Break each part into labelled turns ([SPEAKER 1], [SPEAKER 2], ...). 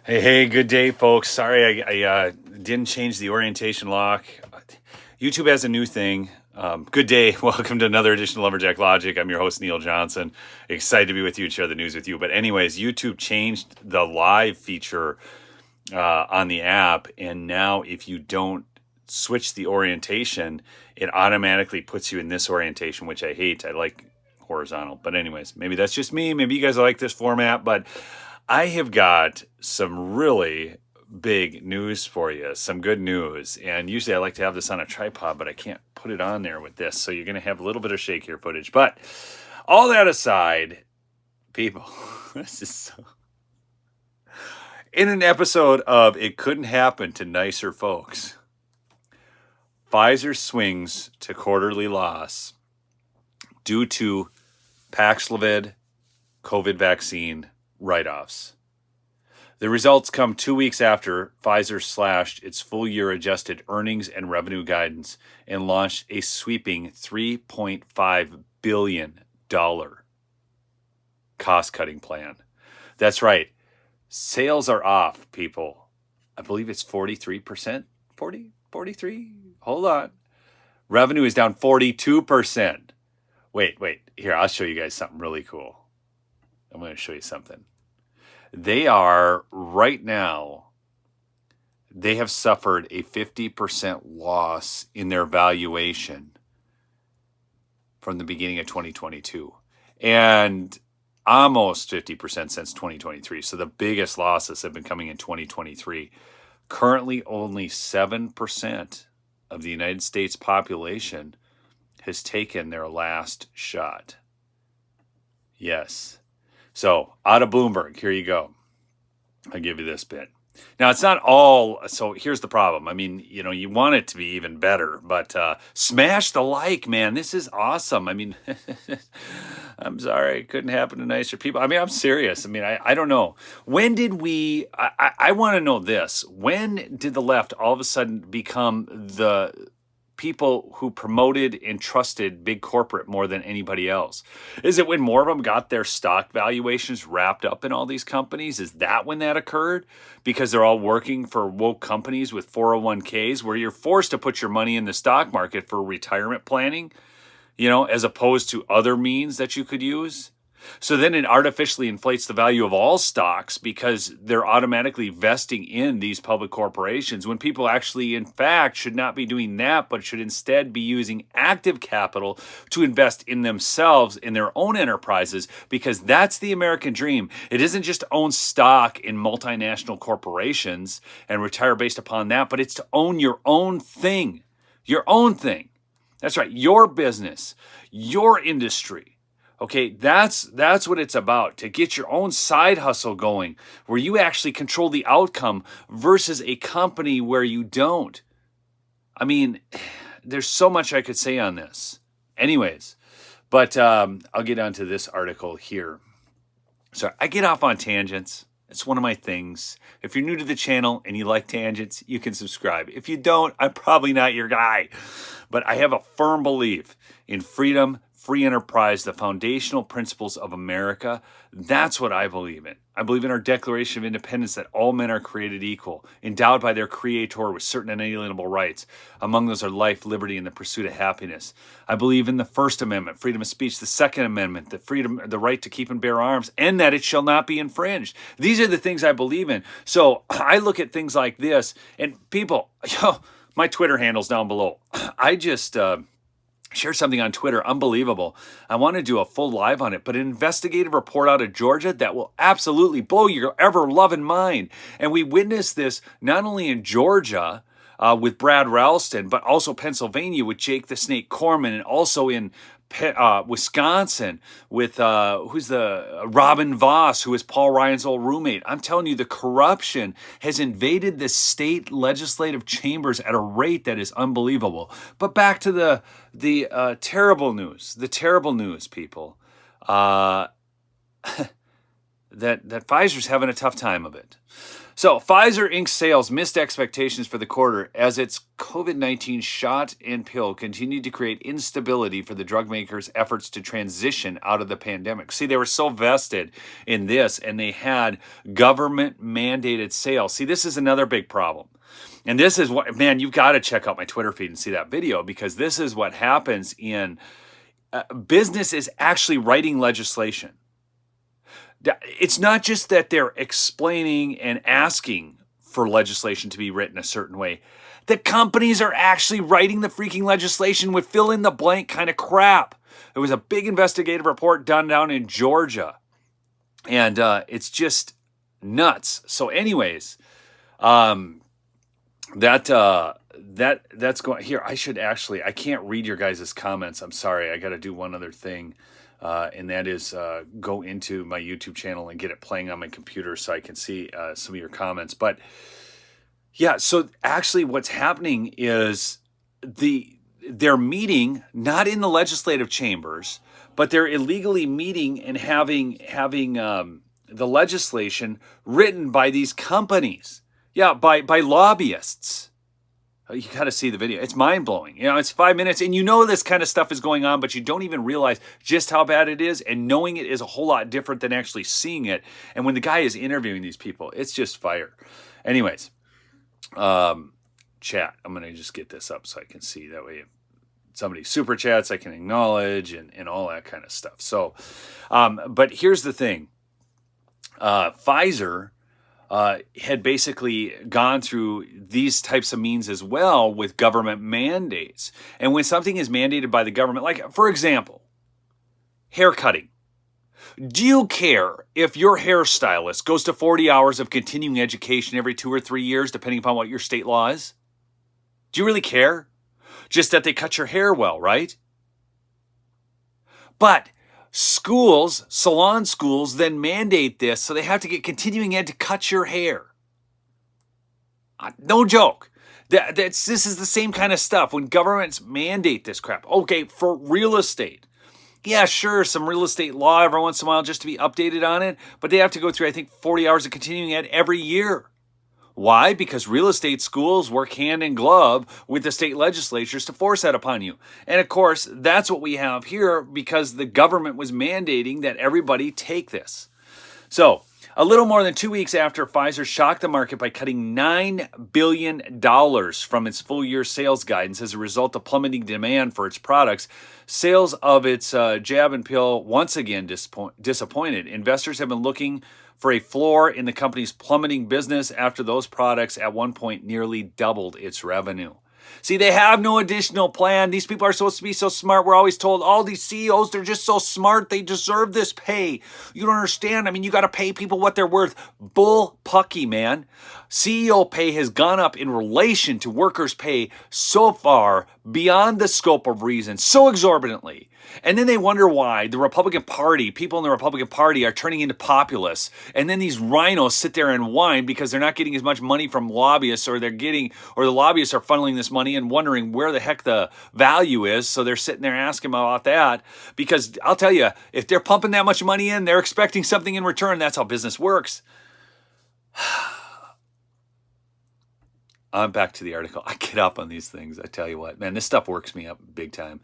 [SPEAKER 1] Hey, good day, folks. Sorry, I didn't change the orientation lock. YouTube has a new thing. Good day. Welcome to another edition of Lumberjack Logic. I'm your host, Neil Johnson. Excited to be with you and share the news with you. But anyways, YouTube changed the live feature on the app. And now if you don't switch the orientation, it automatically puts you in this orientation, which I hate. I like horizontal. But anyways, maybe that's just me. Maybe you guys like this format. But I have got some really big news for you, some good news. And usually I like to have this on a tripod, but I can't put it on there with this. So you're going to have a little bit of shakier footage. But all that aside, people, this is so... In an episode of It Couldn't Happen to Nicer Folks, Pfizer swings to quarterly loss due to Paxlovid COVID vaccine write-offs. The results come 2 weeks after Pfizer slashed its full-year adjusted earnings and revenue guidance and launched a sweeping $3.5 billion cost-cutting plan. That's right. Sales are off, people. I believe it's 43%. 43? Hold on. Revenue is down 42%. Wait. Here, I'll show you guys something really cool. I'm going to show you something. They are, right now, they have suffered a 50% loss in their valuation from the beginning of 2022. And almost 50% since 2023. So the biggest losses have been coming in 2023. Currently, only 7% of the United States population has taken their last shot. Yes. So, out of Bloomberg, here you go. I'll give you this bit. Now, it's not all, so here's the problem. I mean, you want it to be even better, but smash the like, man. This is awesome. I mean, I'm sorry, it couldn't happen to nicer people. I mean, I'm serious. I mean, I don't know. When did I want to know this. When did the left all of a sudden become the people who promoted and trusted big corporate more than anybody else? Is it when more of them got their stock valuations wrapped up in all these companies? Is that when that occurred? Because they're all working for woke companies with 401ks where you're forced to put your money in the stock market for retirement planning, as opposed to other means that you could use. So then it artificially inflates the value of all stocks because they're automatically vesting in these public corporations when people actually, in fact, should not be doing that, but should instead be using active capital to invest in themselves, in their own enterprises, because that's the American dream. It isn't just to own stock in multinational corporations and retire based upon that, but it's to own your own thing. Your own thing. That's right. Your business, your industry. Okay, that's what it's about, to get your own side hustle going where you actually control the outcome versus a company where you don't. I mean, there's so much I could say on this. Anyways, but I'll get on to this article here. So I get off on tangents. It's one of my things. If you're new to the channel and you like tangents, you can subscribe. If you don't, I'm probably not your guy. But I have a firm belief in freedom, free enterprise, the foundational principles of America. That's what I believe in. I believe in our Declaration of Independence that all men are created equal, endowed by their Creator with certain inalienable rights. Among those are life, liberty, and the pursuit of happiness. I believe in the First Amendment, freedom of speech, the Second Amendment, the right to keep and bear arms, and that it shall not be infringed. These are the things I believe in. So I look at things like this, and people, my Twitter handle's down below. I just... share something on Twitter, unbelievable. I want to do a full live on it, but an investigative report out of Georgia that will absolutely blow your ever-loving mind. And we witnessed this not only in Georgia with Brad Ralston, but also Pennsylvania with Jake the Snake Corman, and also in Wisconsin with who's the Robin Voss, who is Paul Ryan's old roommate. I'm telling you, the corruption has invaded the state legislative chambers at a rate that is unbelievable. But back to the terrible news. The terrible news, people. that Pfizer's having a tough time of it. So Pfizer Inc. sales missed expectations for the quarter as its COVID-19 shot and pill continued to create instability for the drug maker's efforts to transition out of the pandemic. See, they were so vested in this, and they had government-mandated sales. See, this is another big problem. And this is what, man, you've got to check out my Twitter feed and see that video, because this is what happens in business is actually writing legislation. It's not just that they're explaining and asking for legislation to be written a certain way. The companies are actually writing the freaking legislation with fill in the blank kind of crap. There was a big investigative report done down in Georgia, and it's just nuts. So anyways, that's going here. I can't read your guys' comments. I'm sorry. I got to do one other thing. And that is go into my YouTube channel and get it playing on my computer so I can see some of your comments. But yeah, so actually what's happening is they're meeting not in the legislative chambers, but they're illegally meeting and having the legislation written by these companies. Yeah, by lobbyists. You got to see the video. It's mind-blowing. It's 5 minutes, and this kind of stuff is going on, but you don't even realize just how bad it is, and knowing it is a whole lot different than actually seeing it. And when the guy is interviewing these people, it's just fire. Anyways, chat. I'm going to just get this up so I can see. That way if somebody super chats, I can acknowledge and all that kind of stuff. So, but here's the thing. Pfizer had basically gone through these types of means as well with government mandates. And when something is mandated by the government, like, for example, hair cutting. Do you care if your hairstylist goes to 40 hours of continuing education every 2 or 3 years, depending upon what your state law is? Do you really care? Just that they cut your hair well, right? But schools, salon schools, then mandate this, so they have to get continuing ed to cut your hair. No joke. This is the same kind of stuff when governments mandate this crap. Okay, for real estate. Yeah, sure, some real estate law every once in a while just to be updated on it, but they have to go through, I think, 40 hours of continuing ed every year. Why? Because real estate schools work hand in glove with the state legislatures to force that upon you. And of course, that's what we have here because the government was mandating that everybody take this. So, a little more than 2 weeks after Pfizer shocked the market by cutting $9 billion from its full-year sales guidance as a result of plummeting demand for its products, sales of its jab and pill once again disappointed. Investors have been looking for a floor in the company's plummeting business after those products at one point nearly doubled its revenue. See, they have no additional plan. These people are supposed to be so smart. We're always told, all these CEOs, they're just so smart. They deserve this pay. You don't understand. I mean, you got to pay people what they're worth. Bull pucky, man. CEO pay has gone up in relation to workers' pay so far beyond the scope of reason, so exorbitantly. And then they wonder why the Republican Party, people in the Republican Party are turning into populists. And then these rhinos sit there and whine because they're not getting as much money from lobbyists or the lobbyists are funneling this money and wondering where the heck the value is. So they're sitting there asking about that because I'll tell you, if they're pumping that much money in, they're expecting something in return. That's how business works. I'm back to the article. I get up on these things. I tell you what, man, this stuff works me up big time.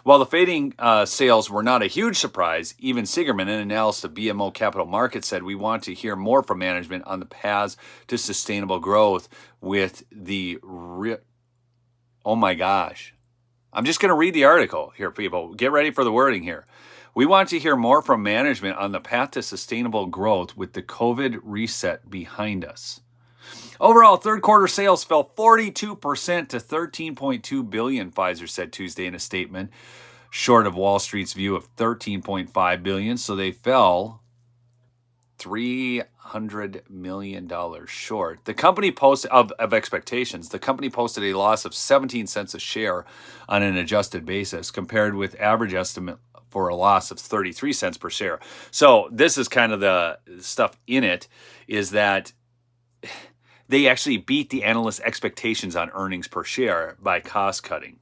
[SPEAKER 1] While the fading sales were not a huge surprise, even Sigerman, an analyst of BMO Capital Markets, said we want to hear more from management on the paths to sustainable growth with the... Oh my gosh. I'm just going to read the article here, people. Get ready for the wording here. We want to hear more from management on the path to sustainable growth with the COVID reset behind us. Overall, third quarter sales fell 42% to $13.2 billion, Pfizer said Tuesday in a statement, short of Wall Street's view of $13.5 billion. So they fell $300 million short. The company posted of expectations. The company posted a loss of 17 cents a share on an adjusted basis, compared with average estimate for a loss of 33 cents per share. So this is kind of the stuff in it, is that they actually beat the analysts' expectations on earnings per share by cost cutting.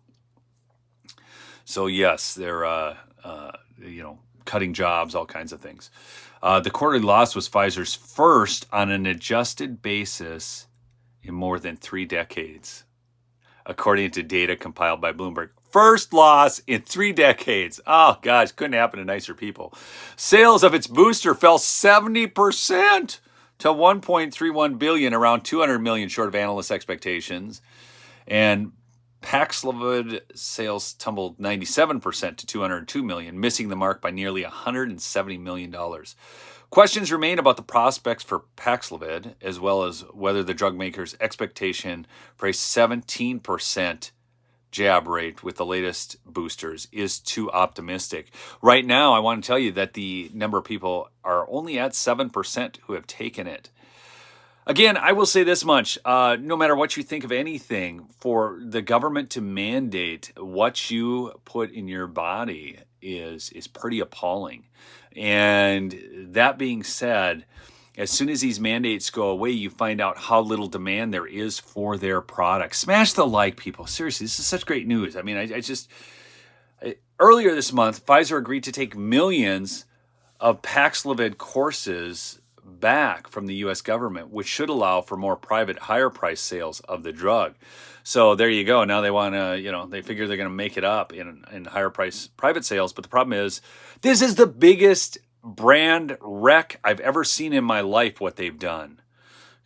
[SPEAKER 1] So yes, they're cutting jobs, all kinds of things. The quarterly loss was Pfizer's first on an adjusted basis in more than 3 decades, according to data compiled by Bloomberg. First loss in 3 decades. Oh, gosh, couldn't happen to nicer people. Sales of its booster fell 70% to $1.31 billion, around $200 million short of analyst expectations. And Paxlovid sales tumbled 97% to $202 million, missing the mark by nearly $170 million. Questions remain about the prospects for Paxlovid, as well as whether the drug maker's expectation for a 17% jab rate with the latest boosters is too optimistic. Right now, I want to tell you that the number of people are only at 7% who have taken it. Again, I will say this much, no matter what you think of anything, for the government to mandate what you put in your body is pretty appalling. And that being said, as soon as these mandates go away, you find out how little demand there is for their products. Smash the like, people. Seriously, this is such great news. I mean, earlier this month, Pfizer agreed to take millions of Paxlovid courses back from the U.S. government, which should allow for more private, higher price sales of the drug. So there you go. Now they want to, they figure they're going to make it up in higher price private sales. But the problem is, this is the biggest brand wreck I've ever seen in my life, what they've done.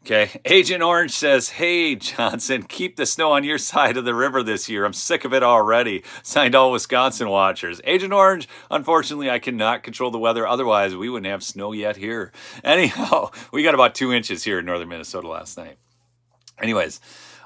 [SPEAKER 1] Okay. Agent Orange says, "Hey, Johnson, keep the snow on your side of the river this year. I'm sick of it already." Signed, all Wisconsin watchers. Agent Orange, unfortunately, I cannot control the weather. Otherwise, we wouldn't have snow yet here. Anyhow, we got about 2 inches here in northern Minnesota last night. Anyways,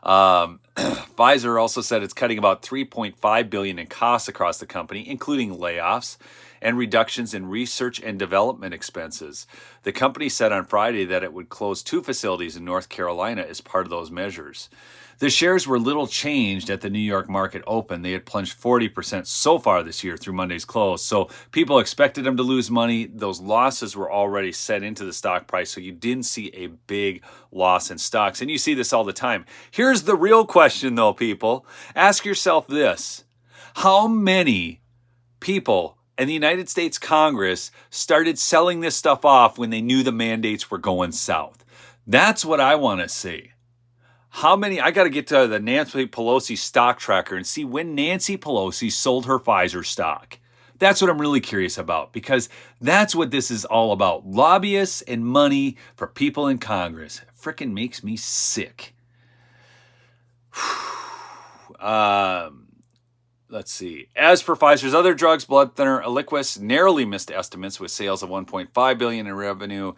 [SPEAKER 1] Pfizer also said it's cutting about $3.5 billion in costs across the company, including layoffs and reductions in research and development expenses. The company said on Friday that it would close 2 facilities in North Carolina as part of those measures. The shares were little changed at the New York market open. They had plunged 40% so far this year through Monday's close. So people expected them to lose money. Those losses were already set into the stock price, so you didn't see a big loss in stocks. And you see this all the time. Here's the real question, though, people. Ask yourself this. How many people and the United States Congress started selling this stuff off when they knew the mandates were going south? That's what I want to see. How many? I got to get to the Nancy Pelosi stock tracker and see when Nancy Pelosi sold her Pfizer stock. That's what I'm really curious about, because that's what this is all about. Lobbyists and money for people in Congress. Frickin' makes me sick. Let's see. As for Pfizer's other drugs, blood thinner Eliquis narrowly missed estimates with sales of $1.5 billion in revenue.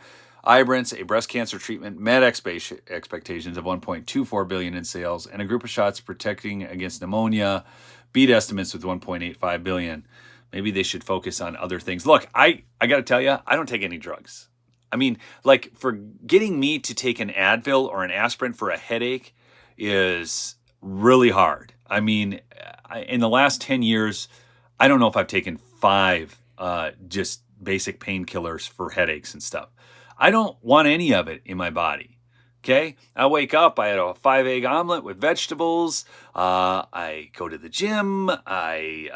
[SPEAKER 1] Ibrance, a breast cancer treatment, met expectations of $1.24 billion in sales, and a group of shots protecting against pneumonia beat estimates with $1.85 billion. Maybe they should focus on other things. Look, I got to tell you, I don't take any drugs. I mean, like, for getting me to take an Advil or an aspirin for a headache is really hard. I mean, in the last 10 years, I don't know if I've taken 5 just basic painkillers for headaches and stuff. I don't want any of it in my body. Okay? I wake up, I had a 5-egg omelet with vegetables. I go to the gym. I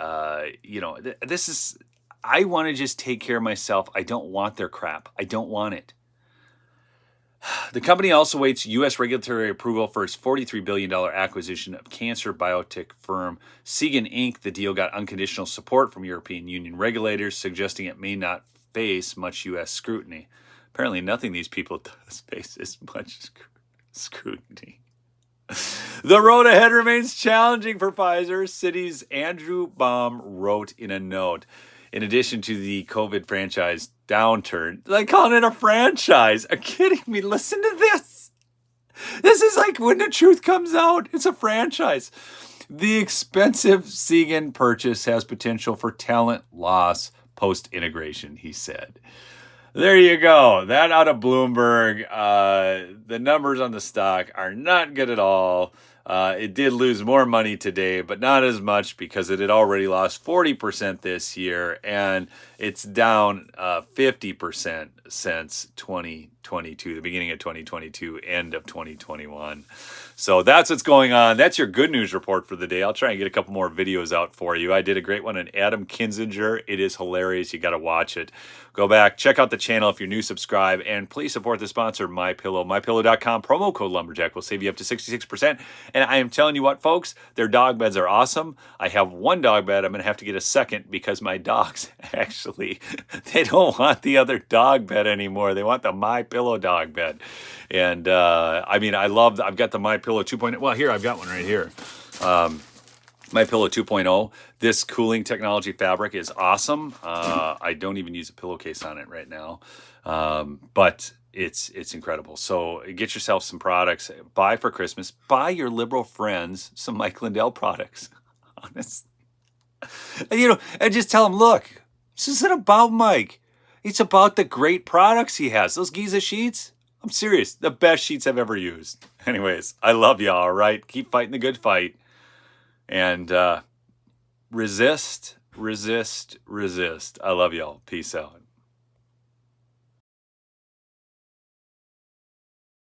[SPEAKER 1] want to just take care of myself. I don't want their crap. I don't want it. The company also waits U.S. regulatory approval for its $43 billion acquisition of cancer biotech firm Seagen Inc. The deal got unconditional support from European Union regulators, suggesting it may not face much U.S. scrutiny. Apparently, nothing these people does faces much scrutiny. The road ahead remains challenging for Pfizer, Citi's Andrew Baum wrote in a note. In addition to the COVID franchise downturn, like calling it a franchise. Are you kidding me? Listen to this. This is like when the truth comes out. It's a franchise. The expensive Seagen purchase has potential for talent loss post-integration, he said. There you go. That out of Bloomberg. The numbers on the stock are not good at all. It did lose more money today, but not as much because it had already lost 40% this year, and it's down 50% since 2022, the beginning of 2022, end of 2021. So that's what's going on. That's your good news report for the day. I'll try and get a couple more videos out for you. I did a great one on Adam Kinzinger. It is hilarious. You got to watch it. Go back, check out the channel if you're new, subscribe, and please support the sponsor, MyPillow. MyPillow.com, promo code Lumberjack will save you up to 66%. And I am telling you what, folks, their dog beds are awesome. I have one dog bed. I'm going to have to get a second because my dogs actually, they don't want the other dog bed anymore. They want the MyPillow dog bed. And I mean, I've got the MyPillow 2.0. Well, here, I've got one right here. MyPillow 2.0. This cooling technology fabric is awesome. I don't even use a pillowcase on it right now, but it's incredible. So get yourself some products. Buy for Christmas. Buy your liberal friends some Mike Lindell products. Honest. And, and just tell them, look, this isn't about Mike. It's about the great products he has. Those Giza sheets, I'm serious, the best sheets I've ever used. Anyways, I love y'all, all right? Keep fighting the good fight. And resist. I love y'all. Peace out.